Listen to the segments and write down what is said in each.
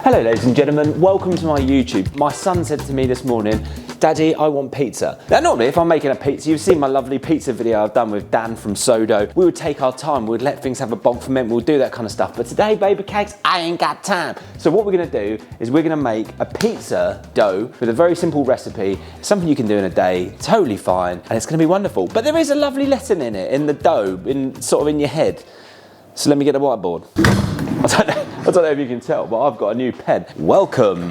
Hello ladies and gentlemen, welcome to my YouTube. My son said to me this morning, Daddy, I want pizza. Now normally if I'm making a pizza, you've seen my lovely pizza video I've done with Dan from Sodo. We would take our time, we would let things have a bog ferment, we'll do that kind of stuff. But today, baby cakes, I ain't got time. So what we're gonna do is we're gonna make a pizza dough with a very simple recipe, something you can do in a day, totally fine, and it's gonna be wonderful. But there is a lovely lesson in it, in the dough, sort of in your head. So let me get a whiteboard. I don't know if you can tell, but I've got a new pen. Welcome.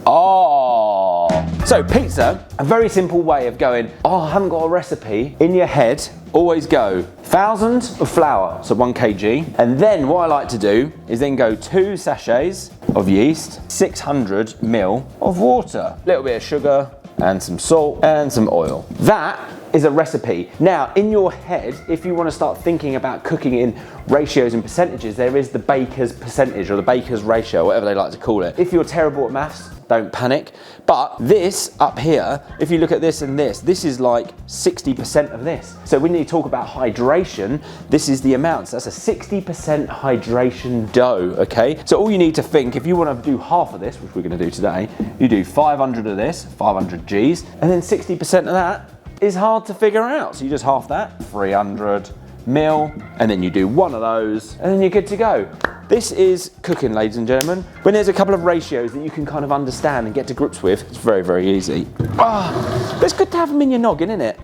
Oh. So pizza, a very simple way of going, oh, I haven't got a recipe. In your head, always go 1,000 of flour, so 1 kg. And then what I like to do is then go 2 sachets of yeast, 600 ml of water, a little bit of sugar and some salt and some oil. That is a recipe. Now, in your head, if you want to start thinking about cooking in ratios and percentages, there is the baker's percentage or the baker's ratio, whatever they like to call it. If you're terrible at maths, don't panic. But this up here, if you look at this and this is like 60% of this. So when you talk about hydration, this is the amount. So that's a 60% hydration dough, okay? So all you need to think, if you want to do half of this, which we're going to do today, you do 500 of this, 500 Gs, and then 60% of that is hard to figure out. So you just half that, 300 mil, and then you do 1 of those, and then you're good to go. This is cooking, ladies and gentlemen. When there's a couple of ratios that you can kind of understand and get to grips with, it's very, very easy. But it's good to have them in your noggin, isn't it?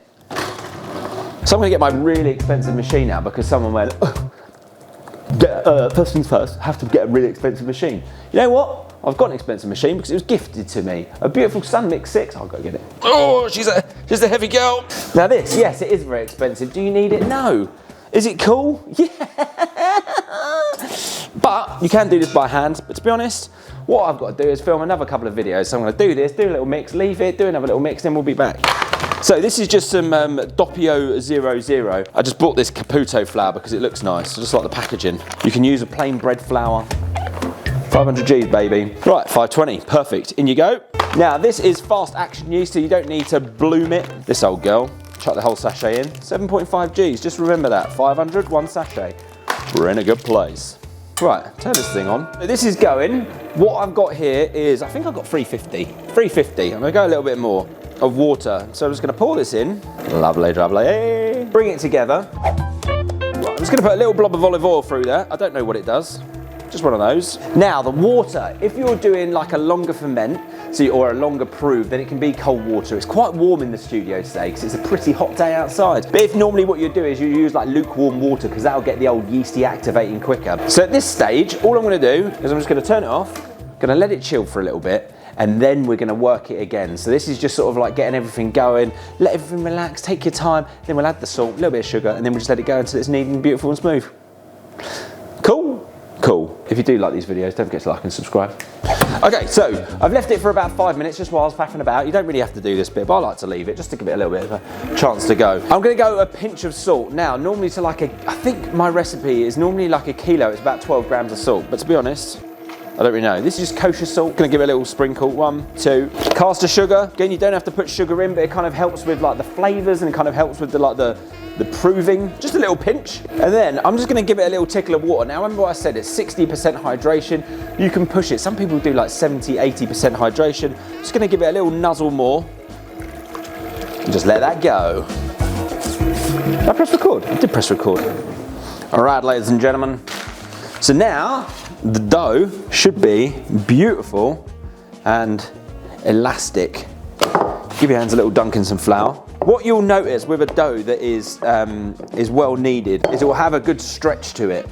So I'm gonna get my really expensive machine out because someone went, first things first, have to get a really expensive machine. You know what? I've got an expensive machine because it was gifted to me. A beautiful Sun Mix 6, I'll go get it. Oh, she's a heavy girl. Now this, yes, it is very expensive. Do you need it? No. Is it cool? Yeah. But you can do this by hand. But to be honest, what I've got to do is film another couple of videos. So I'm going to do this, do a little mix, leave it, do another little mix, then we'll be back. So this is just some Doppio 00. I just bought this Caputo flour because it looks nice. I just like the packaging. You can use a plain bread flour. 500 Gs, baby. Right, 520, perfect. In you go. Now this is fast action yeast, so you don't need to bloom it. This old girl, chuck the whole sachet in. 7.5 Gs, just remember that. 500, 1 sachet. We're in a good place. Right, turn this thing on. This is going, what I've got here is, I think I've got 350. 350, I'm gonna go a little bit more of water. So I'm just gonna pour this in. Lovely, lovely. Bring it together. Right, I'm just gonna put a little blob of olive oil through there. I don't know what it does. Just one of those. Now the water, if you're doing like a longer ferment, or a longer prove, then it can be cold water. It's quite warm in the studio today because it's a pretty hot day outside. But if normally what you do is you use like lukewarm water because that'll get the old yeasty activating quicker. So at this stage, all I'm gonna do is I'm just gonna turn it off, gonna let it chill for a little bit, and then we're gonna work it again. So this is just sort of like getting everything going, let everything relax, take your time, then we'll add the salt, a little bit of sugar, and then we'll just let it go until it's neat and beautiful and smooth. Cool? Cool. If you do like these videos, don't forget to like and subscribe. Okay, so I've left it for about 5 minutes just while I was faffing about. You don't really have to do this bit, but I like to leave it just to give it a little bit of a chance to go. I'm gonna go a pinch of salt. Now, normally to like I think my recipe is normally like a kilo, it's about 12 grams of salt, but to be honest, I don't really know. This is just kosher salt. Gonna give it a little sprinkle, 1, 2. Caster sugar. Again, you don't have to put sugar in, but it kind of helps with like the flavors and it kind of helps with the proving, just a little pinch. And then I'm just gonna give it a little tickle of water. Now remember what I said, it's 60% hydration. You can push it. Some people do like 70, 80% hydration. Just gonna give it a little nuzzle more. And just let that go. Did I press record? I did press record. All right, ladies and gentlemen. So now the dough should be beautiful and elastic. Give your hands a little dunk in some flour. What you'll notice with a dough that is well kneaded is it will have a good stretch to it,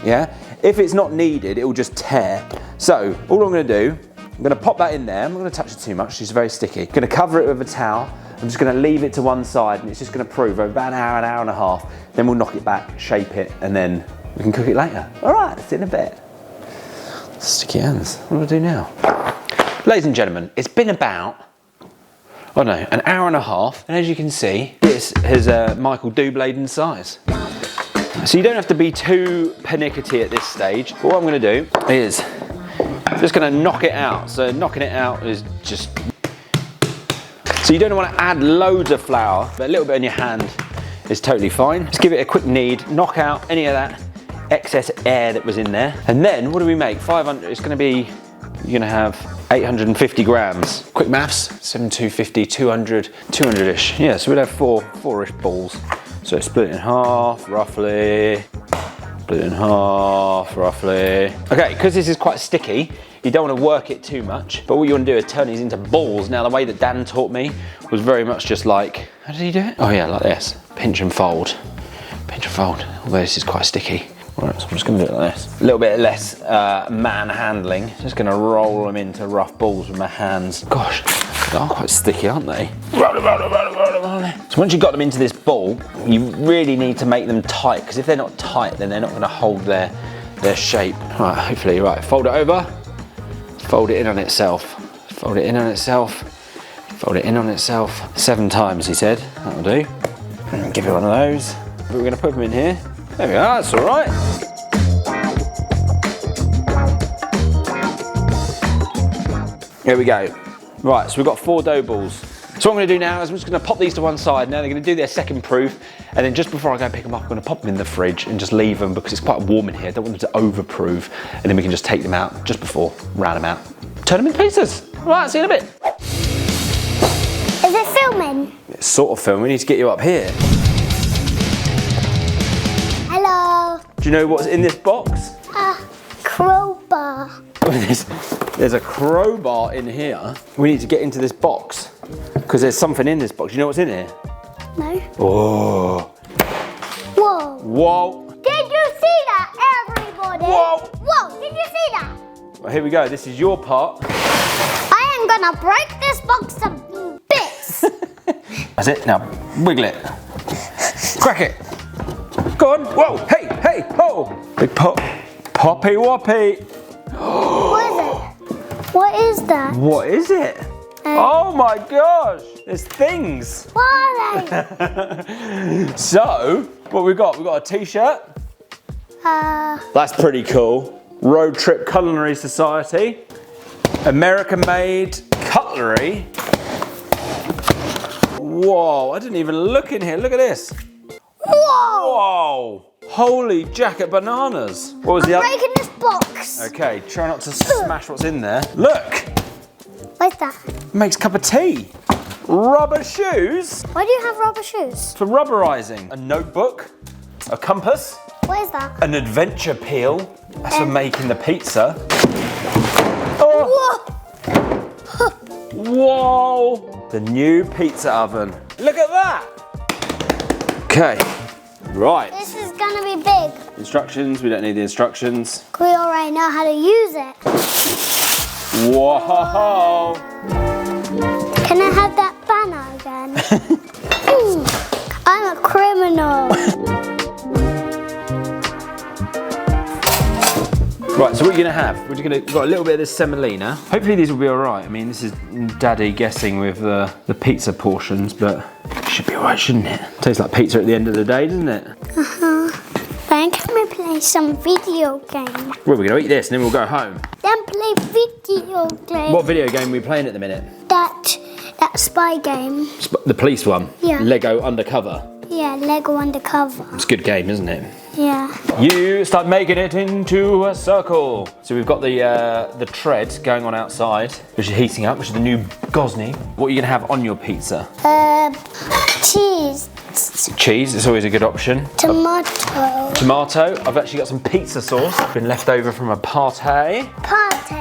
yeah? If it's not kneaded, it will just tear. So all I'm gonna do, I'm gonna pop that in there. I'm not gonna touch it too much, it's very sticky. I'm gonna cover it with a towel. I'm just gonna leave it to one side and it's just gonna prove over about an hour and a half. Then we'll knock it back, shape it, and then we can cook it later. All right, it's in a bit. Sticky hands, what do I do now? Ladies and gentlemen, it's been about, I don't know, an hour and a half, and as you can see, this is Michael Doublade in size. So you don't have to be too pernickety at this stage. What I'm gonna do is, just gonna knock it out. So knocking it out is just, so you don't wanna add loads of flour, but a little bit in your hand is totally fine. Just give it a quick knead, knock out any of that excess air that was in there. And then what do we make? 500, it's gonna be, you're gonna have 850 grams. Quick maths, 7,250, 200, 200-ish. Yeah, so we'd have four-ish balls. So split it in half, roughly. Split it in half, roughly. Okay, because this is quite sticky, you don't want to work it too much, but what you want to do is turn these into balls. Now, the way that Dan taught me was very much just like, how did he do it? Oh yeah, like this. Pinch and fold. Pinch and fold. Although this is quite sticky. Right, so I'm just going to do it like this. A little bit less man-handling. Just going to roll them into rough balls with my hands. Gosh, they are quite sticky, aren't they? Roll it, roll it, roll it, roll it, roll it. So once you've got them into this ball, you really need to make them tight, because if they're not tight, then they're not going to hold their shape. Right, hopefully, right, fold it over. Fold it in on itself. Fold it in on itself. Fold it in on itself. 7 times, he said. That'll do. And give it one of those. We're going to put them in here. There we are, that's all right. Here we go. Right, so we've got 4 dough balls. So what I'm going to do now is I'm just going to pop these to one side. Now they're going to do their second proof, and then just before I go and pick them up, I'm going to pop them in the fridge and just leave them because it's quite warm in here. I don't want them to over-proof, and then we can just take them out just before, round them out, turn them into pizzas. Right, see you in a bit. Is it filming? It's sort of filming. We need to get you up here. Hello. Do you know what's in this box? A crowbar. There's a crowbar in here. We need to get into this box because there's something in this box. Do you know what's in here? No. Oh. Whoa. Whoa. Did you see that, everybody? Whoa. Whoa, did you see that? Well, here we go. This is your part. I am gonna break this box to bits. That's it. Now, wiggle it. Crack it. Go on. Whoa. Hey, hey, ho. Big pop. Poppy whoppy. What is it? What is that? What is it? Oh my gosh. There's things. What are they? So, what we got? We got a t-shirt. That's pretty cool. Road Trip Culinary Society. American-made cutlery. Whoa, I didn't even look in here. Look at this. Whoa! Whoa. Holy jacket bananas. What was the other? Breaking this box. Okay, try not to smash what's in there. Look. What's that? Makes a cup of tea. Rubber shoes. Why do you have rubber shoes? For rubberizing. A notebook. A compass. What is that? An adventure peel. That's for making the pizza. Oh. Whoa! Whoa! The new pizza oven. Look at that! Okay, right. This is gonna be big. Instructions, we don't need the instructions. We already know how to use it. Whoa! Can I have that banner again? I'm a criminal. Right, so what are you gonna have? We've got a little bit of this semolina. Hopefully these will be all right. I mean, this is Daddy guessing with the pizza portions, but it should be all right, shouldn't it? Tastes like pizza at the end of the day, doesn't it? Then can we play some video game? Well, we're gonna eat this and then we'll go home. Then play video game. What video game are we playing at the minute? That spy game. The police one? Yeah. Lego Undercover. Yeah, Lego Undercover. It's a good game, isn't it? Yeah. You start making it into a circle. So we've got the tread going on outside, which is heating up, which is the new Gosney. What are you gonna have on your pizza? Cheese. Cheese, it's always a good option. Tomato. Tomato. I've actually got some pizza sauce, been left over from a party. Party.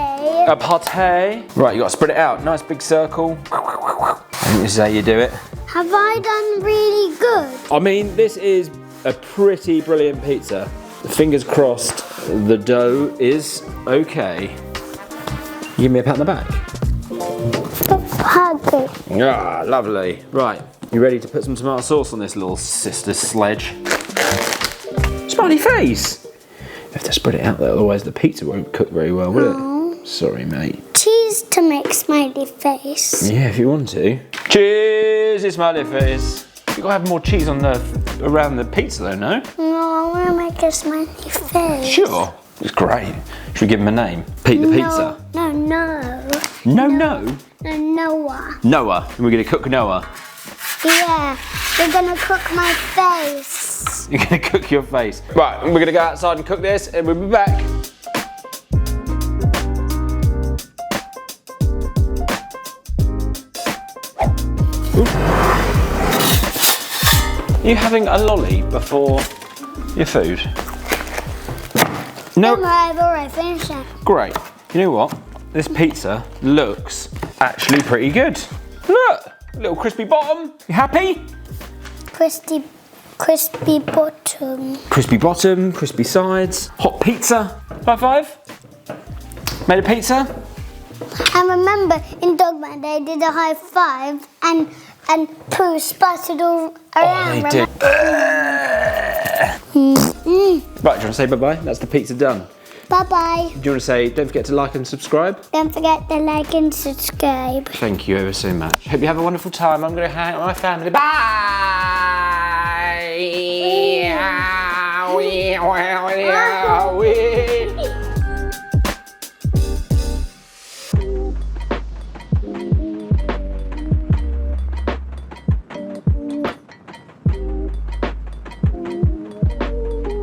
A party. Right, you gotta spread it out. Nice big circle. I think this is how you do it. Have I done really good? I mean, this is a pretty brilliant pizza. Fingers crossed, the dough is okay. Give me a pat on the back. Huggy. Ah, lovely. Right, you ready to put some tomato sauce on this little sister sledge? Smiley face. You have to spread it out though, otherwise the pizza won't cook very well, will it? Sorry, mate. Cheese to make smiley face. Yeah, if you want to. Cheese, smiley face. You gotta have more cheese on around the pizza though, no? No, I want to make a smiley face. Sure. It's great. Should we give him a name? Pete the Pizza? No. No. No, Noah. Noah. And we're gonna cook Noah. Yeah, we're gonna cook my face. face. You're gonna cook your face. Right, we're gonna go outside and cook this and we'll be back. Are you having a lolly before your food? No. I've already finished it. Great. You know what? This pizza looks actually pretty good. Look, little crispy bottom. You happy? Crispy bottom. Crispy bottom, crispy sides. Hot pizza. High five. Made a pizza. I remember in Dogma they did a high five and poo splattered all around. They did. Right, do you want to say bye-bye? That's the pizza done. Bye-bye. Do you want to say, don't forget to like and subscribe? Don't forget to like and subscribe. Thank you ever so much. Hope you have a wonderful time. I'm going to hang out with my family. Bye!